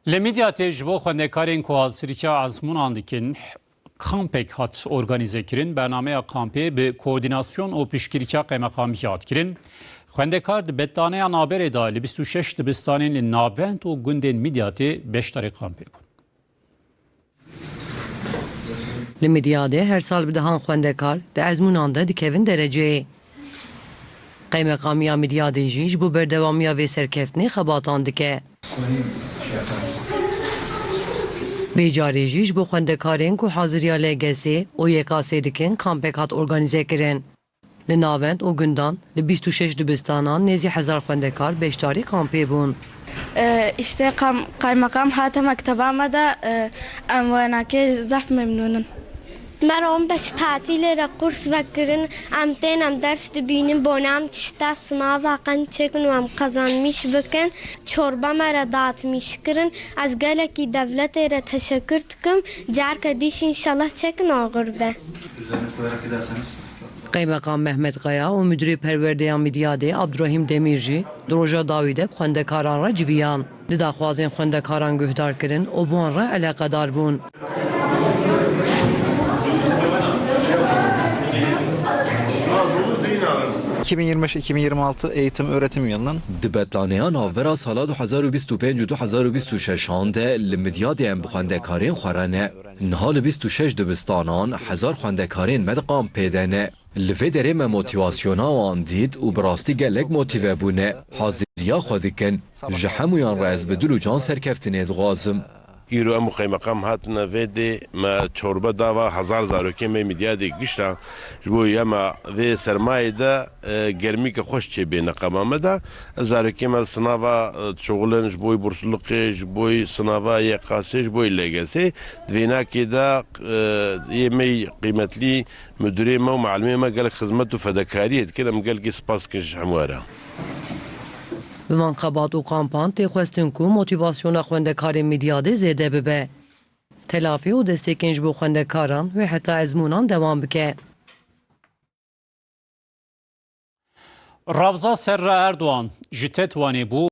Lemidyatê ji bo xwendekarên ku hazirîka ezmûnan dikin kampek hat organize kirin. Bernameya kampê bi koordinasyon û piştgirîka qeymeqamî hat kirin. Xwendekar di betdaneya naberê da li 26 dibistanên li navend û gundên Midyatê beşdarê kampê bûn. Li Midyatê her sal bi dehan xwendekar di ezmûnan de dikevin dereceyê. Qeymeqamiya Midyatê jî ji bo berdewamiya vê serkeftinê xebatan dike. Bêcarê jî ji bo xwendekarên ku haziriya LGS û YKS dikin kampek hat organize kirin. Li navend û gundan li 26 dibistanan nêzî hezar xwendekar beşdarî kampê bûn. İşte kaymakam hata mektebama da emvanake zaf memnunum. Mer 15 tatilere kurs vekirin, em tên ders dibînin bona em tişta sınava qen çekin û em kazanmış bikin, çorba me re datmış kirin, ez gelekî devletê re teşekkür dikim, carke dîş inşallah çekin ağır be. Qeymeqam Mehmet Qaya û müdürê perwerdeya Midyatê Abdurrahîm Demîr jî di roja dawî de xwendekaran re civiyan. Li daxwazên xwendekaran guhdar kirin û bu an re eleqedar bûn. ...2025-2026 eğitim öğretim yılının di betlaneya navbera sala 2025-2026 de li Midyatê em bi xwendekarên xwarane. Niha li 26 dibistanan hezar xwendekarên me di kampê ne. Li vê derê me motivasyona wan dît û bi rastî gelek motive bûne. Haziriya xwe dikin. Ji hemûyan re ez bi dil û can serkeftinê dixwazim. ایرو ام قیمقام هات نویدی ما چوربه داوا هزار زاروکی می میدیادی گشتا جبو یما وی سرمایه دا گرمی که خوش چه بین قمامه دا زاروکی ما سناوا شغلن جبوی بورسلوقی جبوی سناوا یقاسی جبوی لگسی دوینا که دا یمی قیمتلی مدیری ما و معلمی ما گل خدمت و فداکاریت کنم گل کی سپاس کنش همواره Bi van xebat û kampan tê xwestin ku motivasyona xwendekarên Midyatê zêde bibe. Telafî û destekên ji bo xwendekaran wê heta ezmûnan dewam bike. Ravza Serra Erdoğan ji Tetwanê bû